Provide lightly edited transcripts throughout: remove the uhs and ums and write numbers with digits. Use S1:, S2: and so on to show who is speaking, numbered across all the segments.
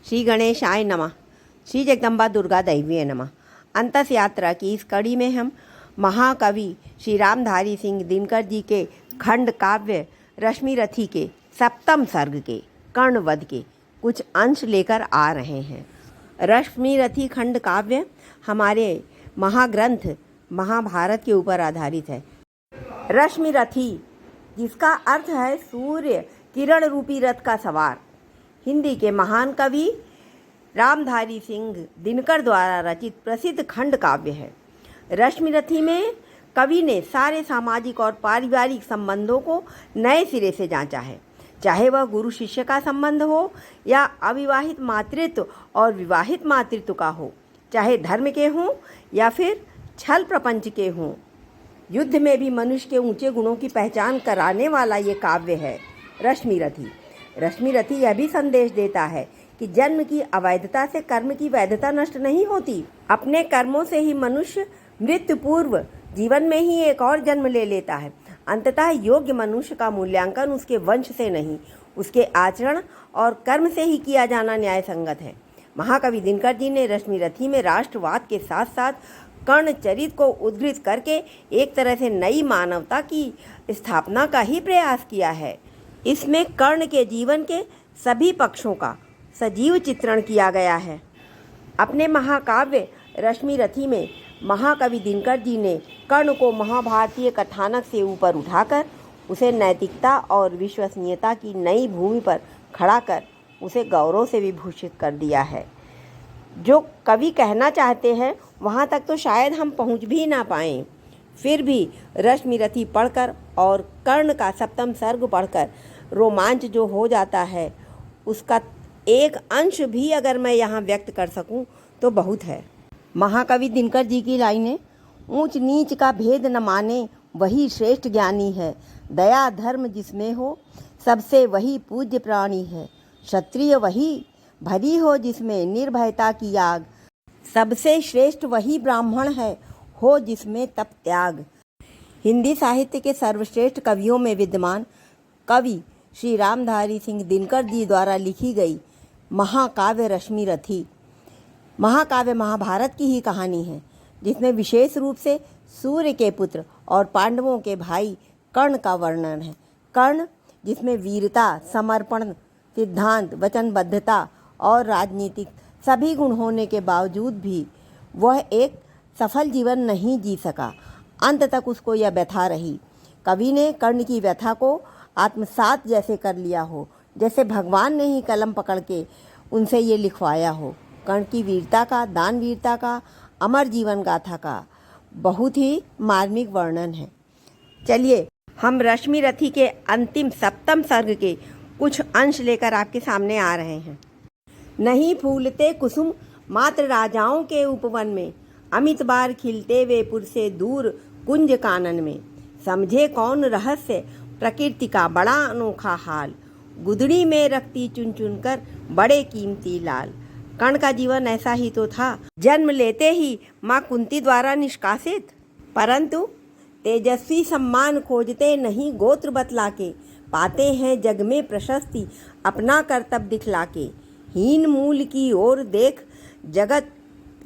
S1: श्री गणेशाय नमः। श्री जगदम्बा दुर्गा दैवीय नमः। अंतस यात्रा की इस कड़ी में हम महाकवि श्री रामधारी सिंह दिनकर जी के खंड काव्य रश्मिरथी के सप्तम सर्ग के कर्णवध के कुछ अंश लेकर आ रहे हैं। रश्मिरथी खंड काव्य हमारे महाग्रंथ महाभारत के ऊपर आधारित है। रश्मिरथी जिसका अर्थ है सूर्य किरण रूपी रथ का सवार, हिंदी के महान कवि रामधारी सिंह दिनकर द्वारा रचित प्रसिद्ध खंड काव्य है। रश्मिरथी में कवि ने सारे सामाजिक और पारिवारिक संबंधों को नए सिरे से जांचा है, चाहे वह गुरु शिष्य का संबंध हो या अविवाहित मातृत्व और विवाहित मातृत्व का हो, चाहे धर्म के हों या फिर छल प्रपंच के हों। युद्ध में भी मनुष्य के ऊंचे गुणों की पहचान कराने वाला ये काव्य है रश्मिरथी। रश्मिरथी यह भी संदेश देता है कि जन्म की अवैधता से कर्म की वैधता नष्ट नहीं होती। अपने कर्मों से ही मनुष्य मृत्यु पूर्व जीवन में ही एक और जन्म ले लेता है। अंततः योग्य मनुष्य का मूल्यांकन उसके वंश से नहीं, उसके आचरण और कर्म से ही किया जाना न्याय संगत है। महाकवि दिनकर जी ने रश्मिरथी में राष्ट्रवाद के साथ साथ कर्ण चरित्र को उद्धृत करके एक तरह से नई मानवता की स्थापना का ही प्रयास किया है। इसमें कर्ण के जीवन के सभी पक्षों का सजीव चित्रण किया गया है। अपने महाकाव्य रश्मिरथी में महाकवि दिनकर जी ने कर्ण को महाभारतीय कथानक से ऊपर उठाकर उसे नैतिकता और विश्वसनीयता की नई भूमि पर खड़ा कर उसे गौरव से विभूषित कर दिया है। जो कवि कहना चाहते हैं वहाँ तक तो शायद हम पहुँच भी ना पाएं, फिर भी रश्मिरथी पढ़कर और कर्ण का सप्तम सर्ग पढ़कर रोमांच जो हो जाता है, उसका एक अंश भी अगर मैं यहाँ व्यक्त कर सकूँ तो बहुत है। महाकवि दिनकर जी की लाइनें, ऊंच नीच का भेद न माने वही श्रेष्ठ ज्ञानी है, दया धर्म जिसमें हो सबसे वही पूज्य प्राणी है, क्षत्रिय वही भरी हो जिसमें निर्भयता की आग, सबसे श्रेष्ठ वही ब्राह्मण है हो जिसमें तप त्याग। हिंदी साहित्य के सर्वश्रेष्ठ कवियों में विद्यमान कवि श्री रामधारी सिंह दिनकर जी द्वारा लिखी गई महाकाव्य रश्मिरथी महाकाव्य महाभारत की ही कहानी है, जिसमें विशेष रूप से सूर्य के पुत्र और पांडवों के भाई कर्ण का वर्णन है। कर्ण जिसमें वीरता, समर्पण, सिद्धांत, वचनबद्धता और राजनीतिक सभी गुण होने के बावजूद भी वह एक सफल जीवन नहीं जी सका। अंत तक उसको यह व्यथा रही। कवि ने कर्ण की व्यथा को आत्मसात जैसे कर लिया हो, जैसे भगवान ने ही कलम पकड़ के उनसे ये लिखवाया हो। कर्ण की वीरता का, दानवीरता का, अमर जीवन गाथा का बहुत ही मार्मिक वर्णन है। चलिए हम रश्मिरथी के अंतिम सप्तम सर्ग के कुछ अंश लेकर आपके सामने आ रहे हैं। नहीं फूलते कुसुम मात्र राजाओं के उपवन में, अमित बार खिलते वे पुर से दूर कुंज कानन में, समझे कौन रहस्य प्रकृति का बड़ा अनोखा हाल, गुदड़ी में रखती चुन चुन कर बड़े कीमती लाल। कर्ण का जीवन ऐसा ही तो था, जन्म लेते ही माँ कुंती द्वारा निष्कासित, परंतु तेजस्वी सम्मान खोजते नहीं गोत्र बतला के, पाते हैं जग में प्रशस्ति अपना कर्तव्य दिखला के। हीन मूल की ओर देख जगत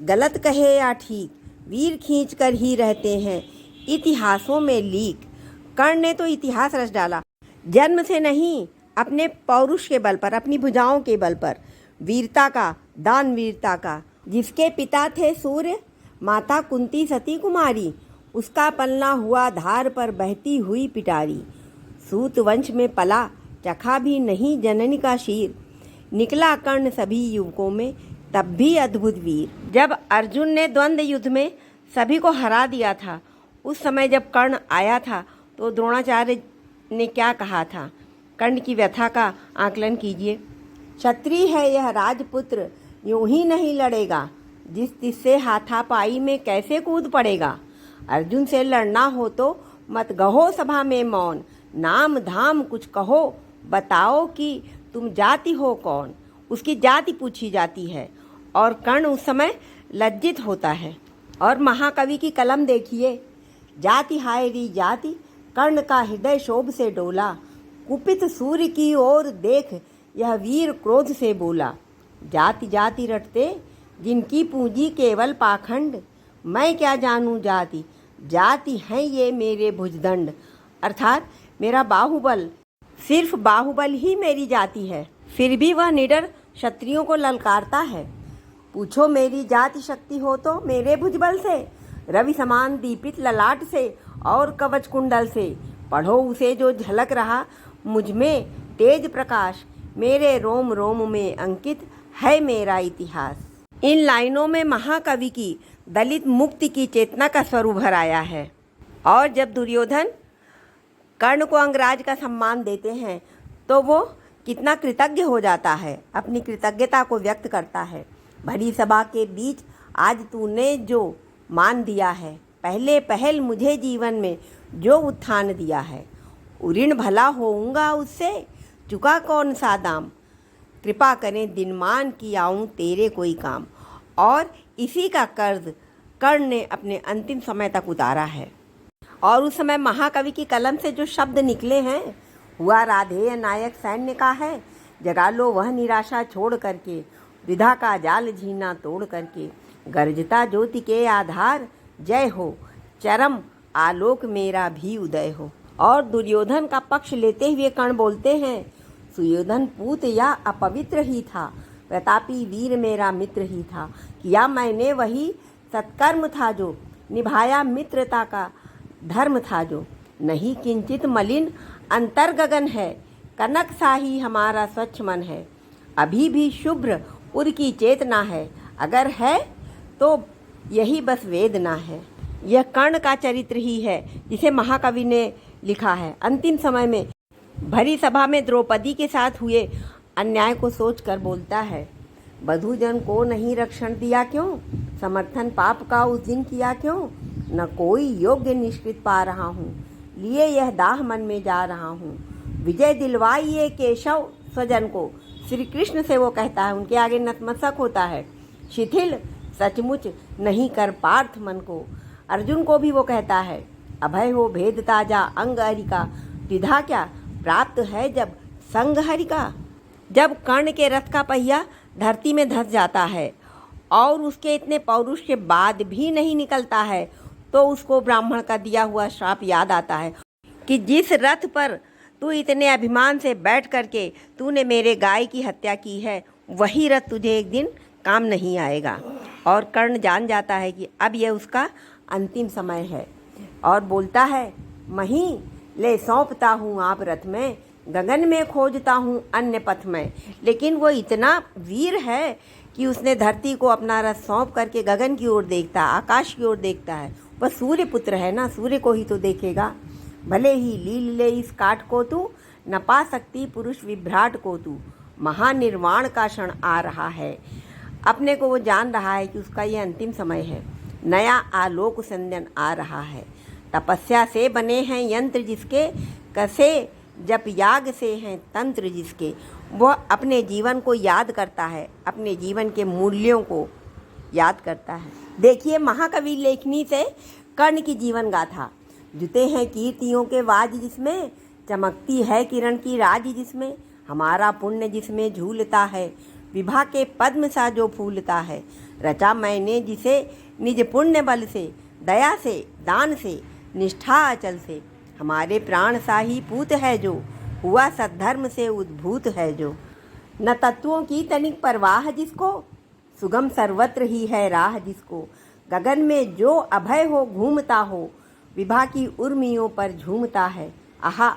S1: गलत कहे या ठीक, वीर खींच कर ही रहते हैं इतिहासों में लीक। कर्ण ने तो इतिहास रच डाला। जन्म से नहीं, अपने पौरुष के बल पर, अपनी भुजाओं के बल पर, वीरता का, दानवीरता का। जिसके पिता थे सूर्य, माता कुंती सती कुमारी, उसका पलना हुआ धार पर बहती हुई पिटारी। सूत वंश में पला, चखा भी नहीं जननी का शीर, निकला कर्ण सभी युवकों में तब भी अद्भुत वीर। जब अर्जुन ने द्वंद्व युद्ध में सभी को हरा दिया था, उस समय जब कर्ण आया था तो द्रोणाचार्य ने क्या कहा था? कर्ण की व्यथा का आकलन कीजिए। क्षत्रिय है यह राजपुत्र, यूं ही नहीं लड़ेगा, जिससे हाथापाई में कैसे कूद पड़ेगा। अर्जुन से लड़ना हो तो मत गहो सभा में मौन, नाम धाम कुछ कहो, बताओ कि तुम जाति हो कौन। उसकी जाति पूछी जाती है और कर्ण उस समय लज्जित होता है। और महाकवि की कलम देखिए, जाति हाय री जाति, कर्ण का हृदय शोभ से डोला, कुपित सूर्य की ओर देख यह वीर क्रोध से बोला। जाति जाति रटते जिनकी पूंजी केवल पाखंड, मैं क्या जानूं जाति, जाति हैं ये मेरे भुजदंड। अर्थात मेरा बाहुबल, सिर्फ बाहुबल ही मेरी जाति है, फिर भी वह निडर क्षत्रियों को ललकारता है। पूछो मेरी जाति शक्ति हो तो मेरे भुजबल से, रवि समान दीपित ललाट से और कवच कुंडल से। पढ़ो उसे जो झलक रहा मुझ में तेज प्रकाश, मेरे रोम रोम में अंकित है मेरा इतिहास। इन लाइनों में महाकवि की दलित मुक्ति की चेतना का स्वरूप भराया है। और जब दुर्योधन कर्ण को अंगराज का सम्मान देते हैं तो वो कितना कृतज्ञ हो जाता है, अपनी कृतज्ञता को व्यक्त करता है। भरी सभा के बीच आज तूने जो मान दिया है, पहले पहल मुझे जीवन में जो उत्थान दिया है, ऋण भला होऊंगा उससे, चुका कौन सा दाम, कृपा करें दिनमान की आऊँ तेरे कोई काम। और इसी का कर्ज कर्ण ने अपने अंतिम समय तक उतारा है। और उस समय महाकवि की कलम से जो शब्द निकले हैं, हुआ राधेय नायक सैन्य का है, जगा लो वह निराशा छोड़ करके, विधा का जाल झीना तोड़ करके, गर्जता ज्योति के आधार, जय हो चरम आलोक मेरा भी उदय हो। और दुर्योधन का पक्ष लेते हुए कर्ण बोलते हैं, सुयोधन पूत या अपवित्र ही था, प्रतापी वीर मेरा मित्र ही था, किया मैंने वही सत्कर्म था जो, निभाया मित्रता का धर्म था जो, नहीं किंचित मलिन अंतर गगन है, कनक सा ही हमारा स्वच्छ मन है, अभी भी शुभ्र उर की चेतना है, अगर है तो यही बस वेदना है। यह कर्ण का चरित्र ही है जिसे महाकवि ने लिखा है। अंतिम समय में भरी सभा में द्रौपदी के साथ हुए अन्याय को सोचकर बोलता है, बधूजन को नहीं रक्षण दिया क्यों, समर्थन पाप का उस दिन किया क्यों, न कोई योग्य निष्कृत पा रहा हूँ, लिए यह दाह मन में जा रहा हूँ, विजय दिलवाइए केशव स्वजन को। श्री कृष्ण से वो कहता है, उनके आगे नतमस्तक होता है, शिथिल सचमुच नहीं कर पार्थ मन को। अर्जुन को भी वो कहता है, अभय हो भेद ताजा अंग हरि का, विधा क्या प्राप्त है जब संग हरि का। जब कर्ण के रथ का पहिया धरती में धंस जाता है और उसके इतने पौरुष के बाद भी नहीं निकलता है, तो उसको ब्राह्मण का दिया हुआ श्राप याद आता है कि जिस रथ पर तू इतने अभिमान से बैठ करके तूने मेरे गाय की हत्या की है, वही रथ तुझे एक दिन काम नहीं आएगा। और कर्ण जान जाता है कि अब यह उसका अंतिम समय है और बोलता है, महीं ले सौंपता हूँ आप रथ में, गगन में खोजता हूँ अन्य पथ में। लेकिन वो इतना वीर है कि उसने धरती को अपना रथ सौंप करके गगन की ओर देखता, आकाश की ओर देखता है। वह सूर्य पुत्र है ना, सूर्य को ही तो देखेगा। भले ही लील ले इस काट को तू, न पा सकती पुरुष विभ्राट को तू, महानिर्वाण का क्षण आ रहा है। अपने को वो जान रहा है कि उसका ये अंतिम समय है, नया आलोक संदन आ रहा है। तपस्या से बने हैं यंत्र जिसके, कसे जप याग से हैं तंत्र जिसके। वह अपने जीवन को याद करता है, अपने जीवन के मूल्यों को याद करता है। देखिए महाकवि लेखनी से कर्ण की जीवन गाथा, जुते हैं कीर्तियों के वाज जिसमें, चमकती है किरण की राज जिसमें, हमारा पुण्य जिसमें झूलता है, विभा के पद्म सा जो फूलता है। रचा मैंने जिसे निज पुण्य बल से, दया से दान से निष्ठा अचल से, हमारे प्राण सा ही पूत है जो, हुआ सद्धर्म से उद्भूत है जो। न तत्वों की तनिक परवाह जिसको, सुगम सर्वत्र ही है राह जिसको, गगन में जो अभय हो घूमता हो, विभा की उर्मियों पर झूमता है। आहा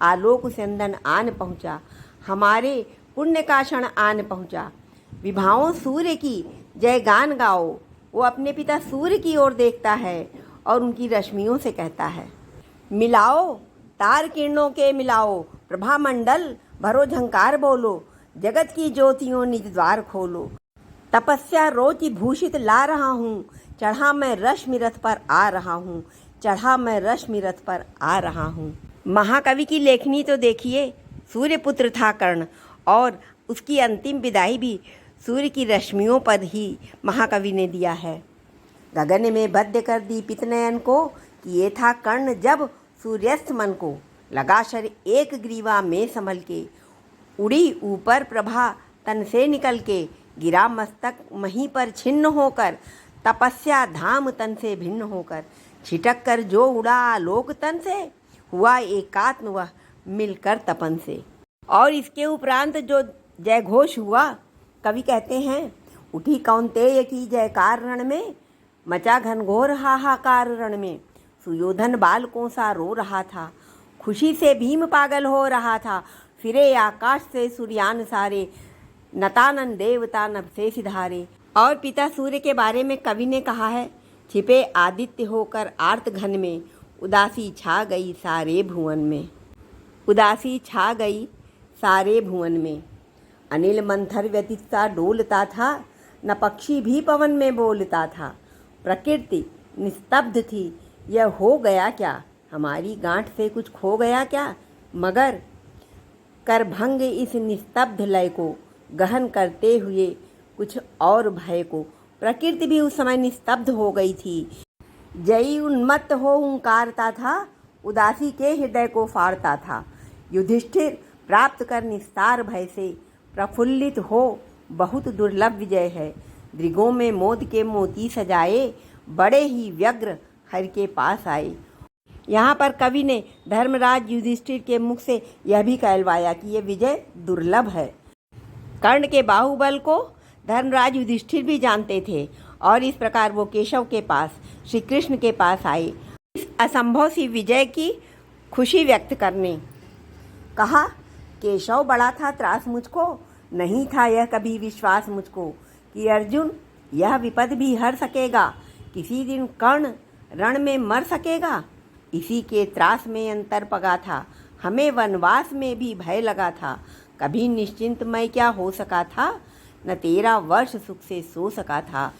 S1: आलोक संदन आन पहुँचा, हमारे पुण्य का क्षण आन पहुँचा। विभाओं सूर्य की जय गान गाओ। वो अपने पिता सूर्य की ओर देखता है और उनकी रश्मियों से कहता है, मिलाओ तार किरणों के मिलाओ, प्रभा मंडल भरो झंकार बोलो, जगत की ज्योतियों निज द्वार खोलो। तपस्या रोचि भूषित ला रहा हूँ, चढ़ा मैं रश्मि रथ पर आ रहा हूँ, चढ़ा मैं रश्मि रथ पर आ रहा हूँ। महाकवि की लेखनी तो देखिए, सूर्यपुत्र था कर्ण और उसकी अंतिम विदाई भी सूर्य की रश्मियों पर ही महाकवि ने दिया है। गगन में बद्ध कर दीपित नयन को, किए था कर्ण जब सूर्यास्त मन को, लगा शर एक ग्रीवा में संभल के, उड़ी ऊपर प्रभा तन से निकल के, गिरा मस्तक वहीं पर छिन्न होकर, तपस्या धाम तन से भिन्न होकर। छिटक कर जो उड़ा आलोक तन से, हुआ एकात्म वह मिलकर तपन से। और इसके उपरांत जो जय घोष हुआ, कवि कहते हैं, उठी कौंतेय की जयकार रण में, मचा घनघोर हाहाकार रण में। सुयोधन बालकों सा रो रहा था, खुशी से भीम पागल हो रहा था। फिरे आकाश से सूर्यान सारे, नतानन देवता नभ से सिधारे। और पिता सूर्य के बारे में कवि ने कहा है, छिपे आदित्य होकर आर्त घन में, उदासी छा गई सारे भुवन में। उदासी छा गई सारे भुवन में। अनिल मंथर व्यतीत सा डोलता था, न पक्षी भी पवन में बोलता था। प्रकृति निस्तब्ध थी, यह हो गया क्या, हमारी गांठ से कुछ खो गया क्या। मगर कर भंग इस निस्तब्ध लय को, गहन करते हुए कुछ और भय को। प्रकृति भी उस समय निस्तब्ध हो गई थी। जई उन्मत्त हो हुंकारता था, उदासी के हृदय को फाड़ता था। युधिष्ठिर प्राप्त कर निस्तार भय से, प्रफुल्लित हो बहुत दुर्लभ विजय है। दृगों में मोद के मोती सजाए, बड़े ही व्यग्र हरि के पास आए। यहाँ पर कवि ने धर्मराज युधिष्ठिर के मुख से यह भी कहलवाया कि यह विजय दुर्लभ है। कर्ण के बाहुबल को धर्मराज युधिष्ठिर भी जानते थे और इस प्रकार वो केशव के पास, श्री कृष्ण के पास आए इस असंभव सी विजय की खुशी व्यक्त करने। कहा, केशव बड़ा था त्रास मुझको, नहीं था यह कभी विश्वास मुझको कि अर्जुन यह विपद भी हर सकेगा, किसी दिन कर्ण रण में मर सकेगा। इसी के त्रास में अंतर पगा था, हमें वनवास में भी भय लगा था। कभी निश्चिंत मैं क्या हो सका था, न 13 वर्ष सुख से सो सका था।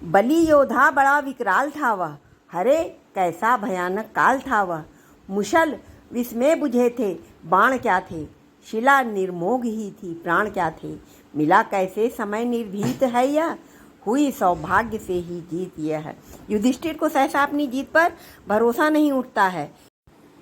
S1: बलि योद्धा बड़ा विकराल था वह, हरे कैसा भयानक काल था वह। मुशल विस्मय बुझे थे, बाण क्या थे, शिला निर्मोग ही थी, प्राण क्या थे। मिला कैसे समय निर्भीत है यह, हुई सौभाग्य से ही जीत यह है। युधिष्ठिर को सहसा अपनी जीत पर भरोसा नहीं उठता है।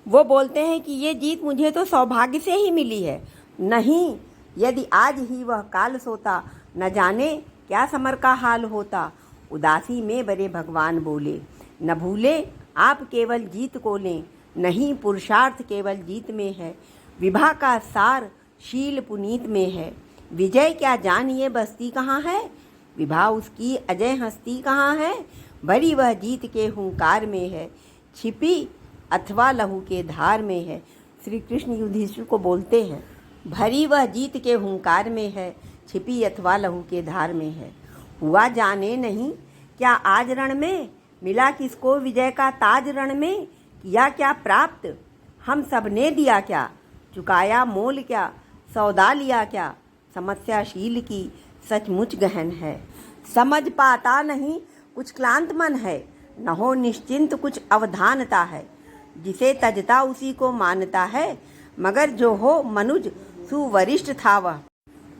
S1: वो बोलते हैं कि ये जीत मुझे तो सौभाग्य से ही मिली है, नहीं यदि आज ही वह काल सोता, न जाने क्या समर का हाल होता। उदासी में बड़े भगवान बोले, न भूले आप केवल जीत को लें, नहीं पुरुषार्थ केवल जीत में है। विभा का सार शील पुनीत में है, विजय क्या जानिए बस्ती कहाँ है। विभा उसकी अजय हस्ती कहाँ है, भरी वह जीत के हुंकार में है, छिपी अथवा लहू के धार में है। श्री कृष्ण युधिष्ठिर को बोलते हैं, भरी वह जीत के हुंकार में है, छिपी अथवा लहू के धार में है। हुआ जाने नहीं क्या आज रण में, मिला किसको विजय का ताज रण में। किया क्या प्राप्त हम सब ने दिया क्या, चुकाया मोल क्या, सौदा लिया क्या। समस्याशील की सचमुच गहन है, समझ पाता नहीं कुछ क्लांत मन है। न हो निश्चिंत कुछ अवधानता है, जिसे तजता उसी को मानता है। मगर जो हो मनुज सुवरिष्ठ था वह,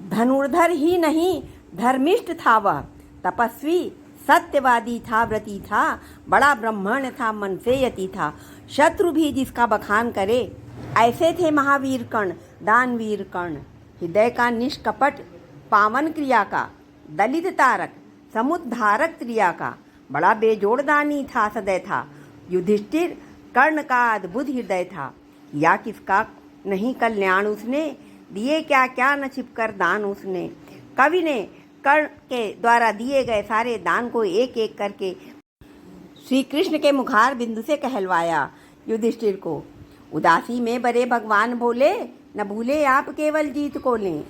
S1: धनुर्धर ही नहीं धर्मिष्ठ था वह। तपस्वी सत्यवादी था, व्रती था, बड़ा ब्राह्मण था, मन से यति था। शत्रु भी जिसका बखान करे, ऐसे थे महावीर कर्ण, दानवीर कर्ण। हृदय का निष्कपट पावन क्रिया का, दलित तारक समुद्धारक क्रिया का, बड़ा बेजोड़ दानी था सदैव था। युधिष्ठिर कर्ण का अद्भुत हृदय था, या किसका नहीं कल्याण उसने, दिए क्या क्या न छिपकर दान उसने। कवि ने कर्ण के द्वारा दिए गए सारे दान को एक एक करके श्री कृष्ण के मुखार बिंदु से कहलवाया युधिष्ठिर को। उदासी में बड़े भगवान बोले, न भूले आप केवल जीत को लें।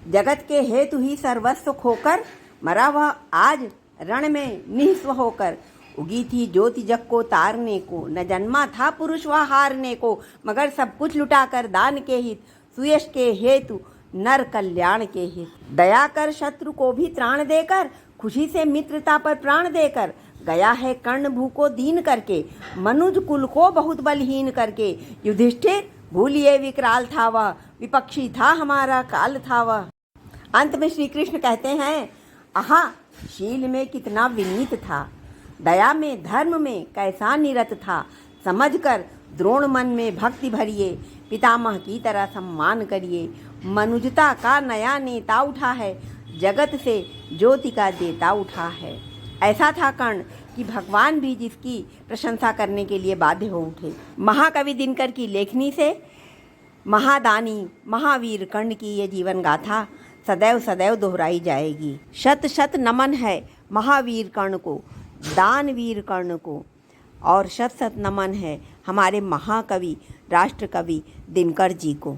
S1: जगत के हेतु ही सर्वस्व खोकर, मरा वह आज रण में निःस्व होकर। उगी थी ज्योति जग को तारने को, न जन्मा था पुरुष वह हारने को। मगर सब कुछ लुटाकर दान के हित, सुयश के हेतु नर कल्याण के हित। दया कर शत्रु को भी त्राण देकर, खुशी से मित्रता पर प्राण देकर। गया है कर्ण भूको दीन करके, मनुज कुल को बहुत बलहीन करके। युधिष्ठिर भूलिए विकराल था वह, विपक्षी था हमारा काल था वह। अंत में श्री कृष्ण कहते हैं, आहा शील में कितना विनीत था, दया में धर्म में कैसा निरत था। समझकर द्रोण मन में भक्ति भरिए, पितामह की तरह सम्मान करिए। मनुजता का नया नेता उठा है, जगत से ज्योति का देता उठा है। ऐसा था कर्ण कि भगवान भी जिसकी प्रशंसा करने के लिए बाध्य हो उठे। महाकवि दिनकर की लेखनी से महादानी महावीर कर्ण की ये जीवन गाथा सदैव सदैव दोहराई जाएगी। शत शत नमन है महावीर कर्ण को, दानवीर कर्ण को, और शत शत नमन है हमारे महाकवि राष्ट्रकवि दिनकर जी को।